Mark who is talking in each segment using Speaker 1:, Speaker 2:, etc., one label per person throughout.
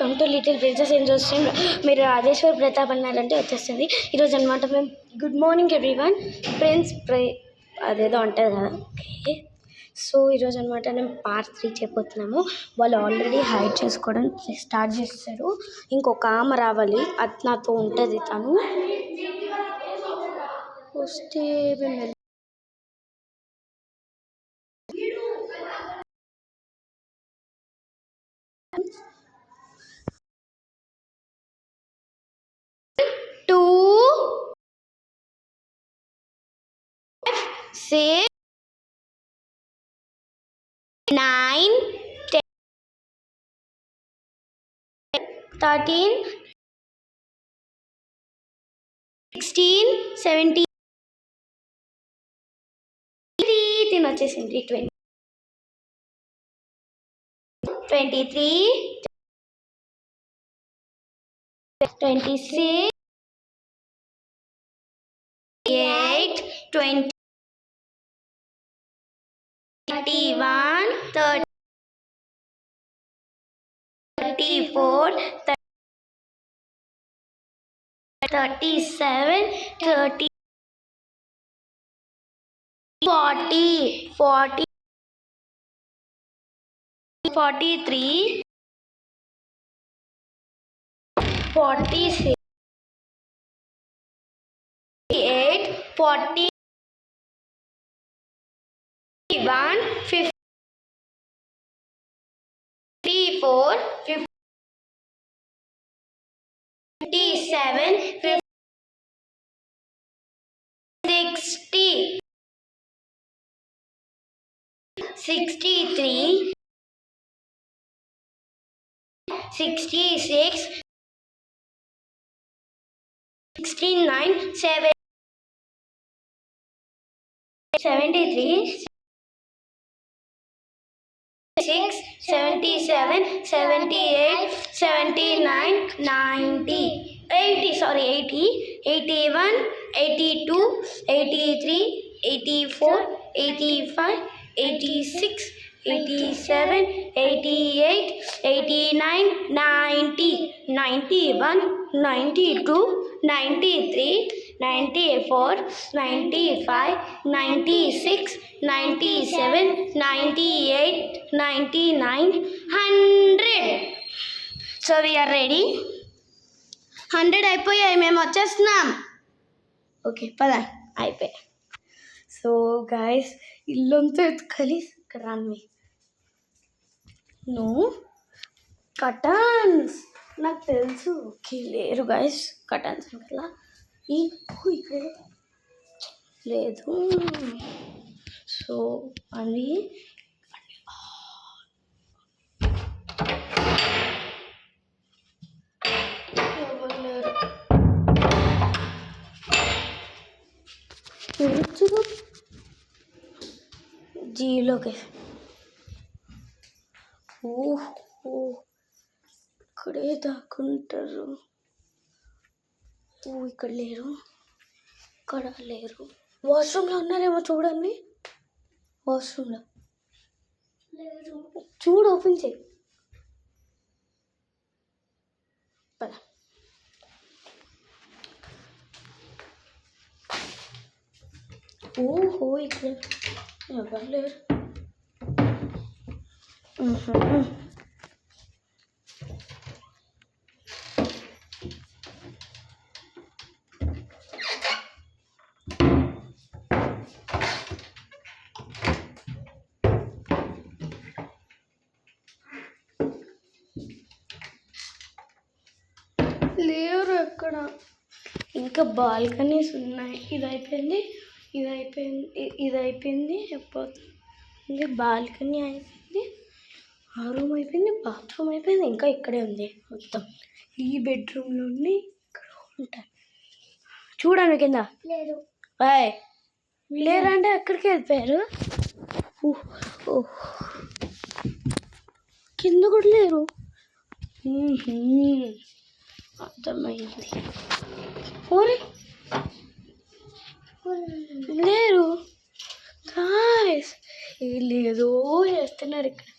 Speaker 1: Welcome to little princess ఏం చూస్తుంది. మీరు రాజేశ్వర్ ప్రతాప్ అన్నారంటే వచ్చేస్తుంది. ఈరోజు అనమాట మేము గుడ్ మార్నింగ్ ఎవ్రీవన్ అదేదో ఉంటుంది కదా. ఓకే, సో ఈరోజు అనమాట మేము పార్ట్ 3 చేయబోతున్నాము. వాళ్ళు ఆల్రెడీ హైడ్ చేసుకోవడం స్టార్ట్ చేస్తారు. ఇంకొక ఆమె రావాలి, అది నాతో ఉంటుంది. తను వస్తే మేము 2 6 9 10 13 16 17 వచ్చేసింది 20 23 26 8 20 31 30 34 37 30 40 40 43 46 8 40 51 54 57 60 63 66 69 73 6 77 78 79 90 80 80 81 82 83 84 85 86 87 88 89 90 91 92 93 94 95 96 97 98 99 100. So we are ready. 100 అయిపోయాయి, మేము వచ్చేస్తున్నాం. ఓకే పద, అయిపోయాయి. సో గాయస్, ఇల్లంతా ఎత్తుకలి ఇక్కడ రాన్వి. నువ్వు కటన్స్ నాకు తెలుసు. ఓకే లేరు గాయస్ కటన్స్ అట్లా ఇక్కడ లేదు. సో అవి జీలోకి ఓహో ఇక్కడే దాక్కుంటారు. ఇక్కడ లేరు, ఇక్కడ లేరు. వాష్రూమ్లో ఉన్నారేమో చూడండి. వాష్రూమ్లో లేరు, చూడు, ఓపెన్ చేయి. పద. ఓహో ఇక్కడ ఎవరు లేరు. లేరు ఎక్కడ. ఇంకా బాల్కనీస్ ఉన్నాయి. ఇది అయిపోయింది, ఇది అయిపోయింది, ఇది అయిపోయింది. అయిపోతుంది బాల్కనీ అయిపోయింది, ఆ రూమ్ అయిపోయింది, బాత్రూమ్ అయిపోయింది. ఇంకా ఇక్కడే ఉంది మొత్తం. ఈ బెడ్రూమ్లోని ఇక్కడ ఉంటాయి. చూడండి కింద లేరు. లేరంటే ఎక్కడికి వెళ్ళిపోయారు. కింద కూడా లేరు. అర్థమైంది. ఓరే లేరు గాయ్స్, లేదో చేస్తున్నారు ఇక్కడ.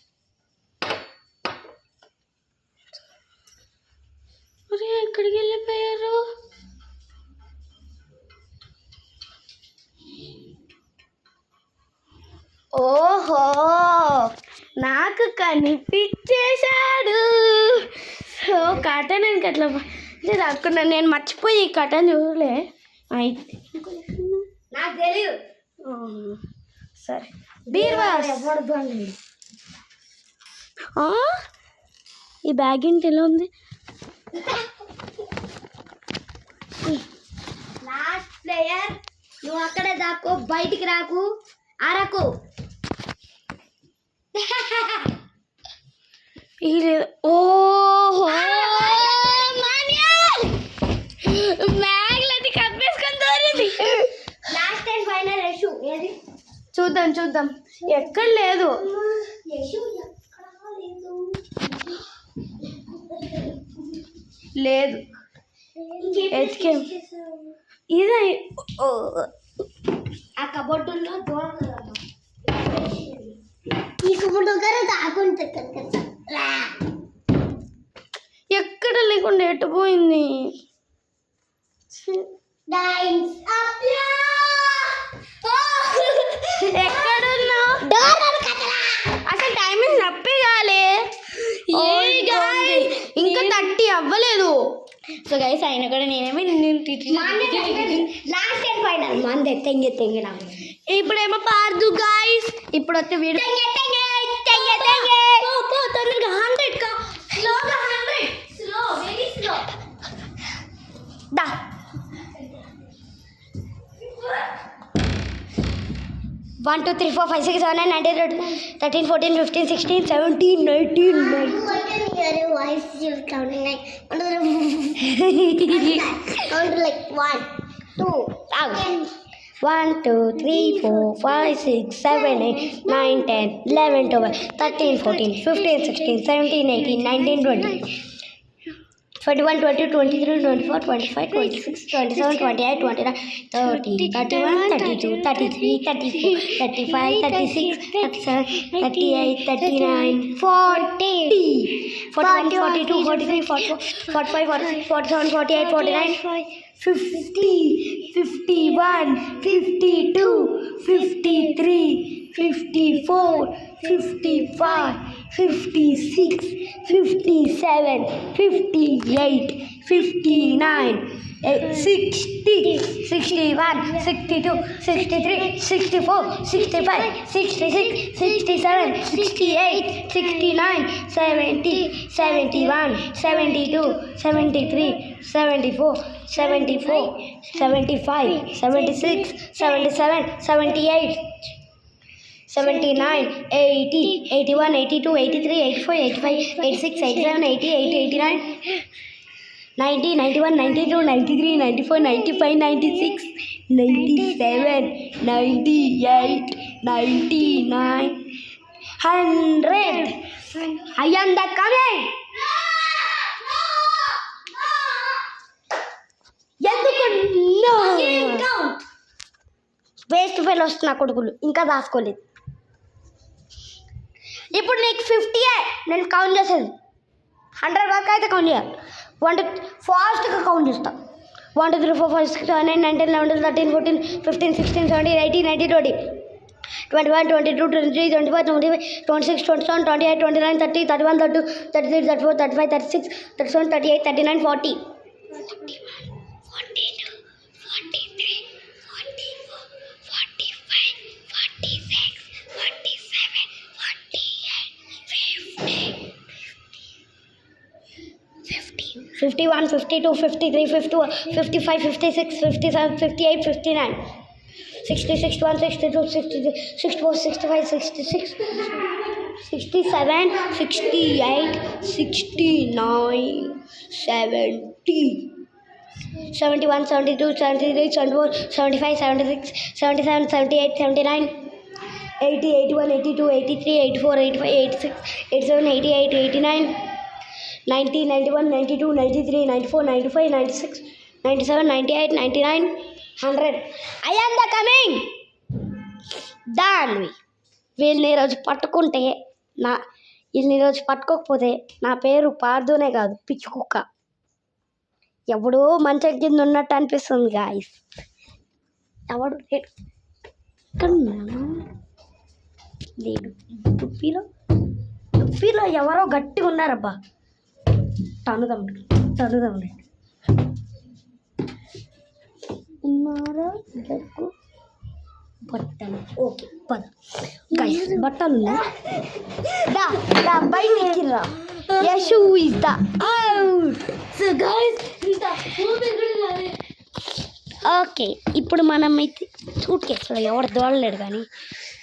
Speaker 1: కనిపించేశాడు. సో కటన్ எனக்கு అట్లా రాకున్నా నేను మర్చిపోయి ఈ కటన్ చూడలే. అయితే
Speaker 2: నాకు తెలియదు.
Speaker 1: సరే బీర్వా ఈ బ్యాగ్ ఏంటి ఎలా ఉంది?
Speaker 2: లాస్ట్ ప్లేయర్ నువ్వు అక్కడే దాక్కో, బయటికి రాకు, అరకు.
Speaker 1: ఓహో బ్యాగ్లన్నీ కప్పేసుకొని దూరింది.
Speaker 2: Last and final Yashu. ఏది
Speaker 1: చూద్దాం చూద్దాం. ఎక్కడ లేదు
Speaker 2: యశు,
Speaker 1: లేదు ఎత్తికేం ఇది
Speaker 2: ఆ కబోర్డులో దూరం ఈ కబోర్డు దగ్గర దాకుంటే
Speaker 1: ఎక్కడ లేకుండా ఎటు పోయింది? ఎక్కడున్నా అసలు టైమింగ్ నప్పే కాలే. ఇంకా 30 అవ్వలేదు. సో గైస్ అయినా కూడా నేనేమి
Speaker 2: లాస్ట్ అండ్ ఫైనల్ మంది తెంగినా.
Speaker 1: ఇప్పుడేమో పార్దు గైస్. ఇప్పుడు వచ్చే వీడియో తొందరగా 100 స్లోగా 100 slow very slow the. 1 2 3 4 5 6 7 9 10 11 13 14 15 16 17 18
Speaker 2: voice you're counting like 1 2
Speaker 1: 1 2 3 4 5 6 7 8 9 10 11 12 13 14 15 16 17 18 19 20 21 22 23 24 25 26 27 28 29 30 31 32 33 34 35 36 37 38 39 40 41 42 43 44 45 46 47 48 49 50 51 52 53 54 55 56 57 58 59 60 61 62 63 64 65 66 67 68 69 70 71 72 73 74 74 75 76 77 78 79 80 81 82 83 84 85 86 87 88 89 90 91 92 93 94 95 96 97 98 99 100. I am the coming. Waste fail వస్తున్నా కొడుకులు ఇంకా దాచుకోలేదు. ఇప్పుడు నీకు 50 నేను కౌంట్ చేసేది 100 వరకు అయితే కౌంట్ చేయాలి. 1 ఫాస్ట్గా కౌంట్ చేస్తా. 1 2 3 4 5 6 7 8 9 10 11 13 14 15 16 17 18 19 20 21 22 23 24 25 26 27 28 29 30 31 32 33 34 35 36 37 38 39 40 51 52 53 54 55 56 57 58 59 60 61 62 63 64 65 66 67 68 69 70 71 72 73 74 75 76 77 78 79 80 81 82 83 84 85 86 87 88 89 90 91 92 93 94 95 96 97 98 99 100. I am the coming. దాన్ని వీళ్ళని ఈరోజు పట్టుకుంటే వీళ్ళని ఈరోజు పట్టుకోకపోతే నా పేరు పార్దునే కాదు పిచ్చి కుక్క. ఎవడో మంచం కింద ఉన్నట్టు అనిపిస్తుంది గాయస్. ఎవడు లేడు టుప్పీలో వీళ్ళు ఎవరో గట్టిగా ఉన్నారబ్బా. తనుదాం ఉన్నారా దగ్గు బట్టలు. ఓకే పద గైస్, బట్టలు ఉన్నాయి. బయటికి రా. Yashu is the out. So guys okay, ఇప్పుడు మనం అయితే సూట్ కేసులో ఎవరు దోడలేడు కానీ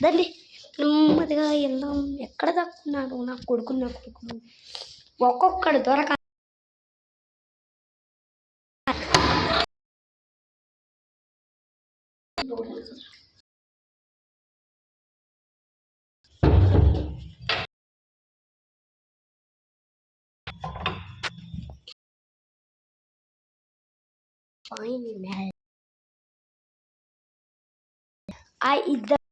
Speaker 1: దాన్ని నెమ్మదిగా వెళ్దాం. ఎక్కడ దక్కున్నాడు నా కొడుకు ఒక్కొక్కడు దొరక. ఇద్దరు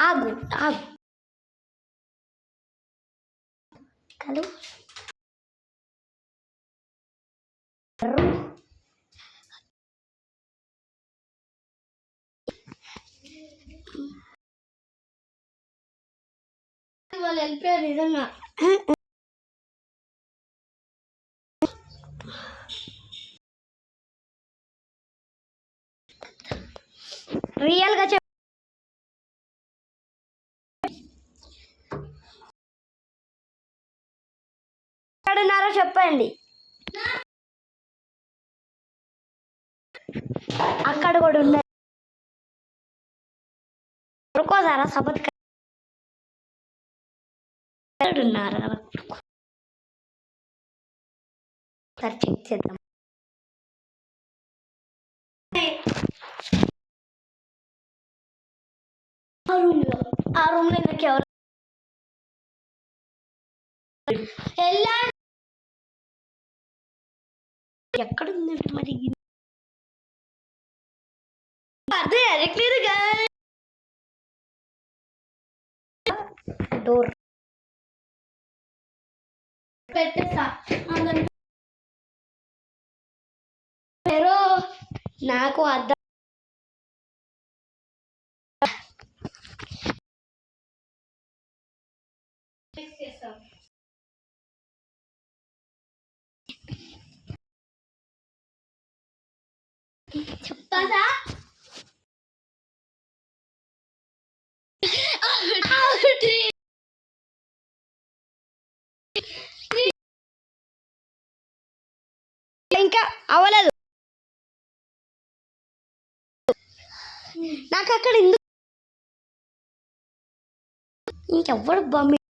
Speaker 1: ఆగు హలో వాళ్ళు వెళ్ళిపోయారు నిజంగా. రియల్గా ఎక్కడున్నారో చెప్పండి. అక్కడ కూడా ఉన్నారు. కొడుకోసారా సపత్ ఉన్నారా సరే చెక్ చేద్దాం. ఆ రూమ్ లో నాకు ఎవరు ఎక్కడుందంటే మరి అదే ఎరగలేదుగా. డోర్ పెట్టేసా నాకు అర్థం. చెప్తాదా ఇంకా అవ్వలేదు నాకు అక్కడ ఇంకెవ్వరు బొమ్మ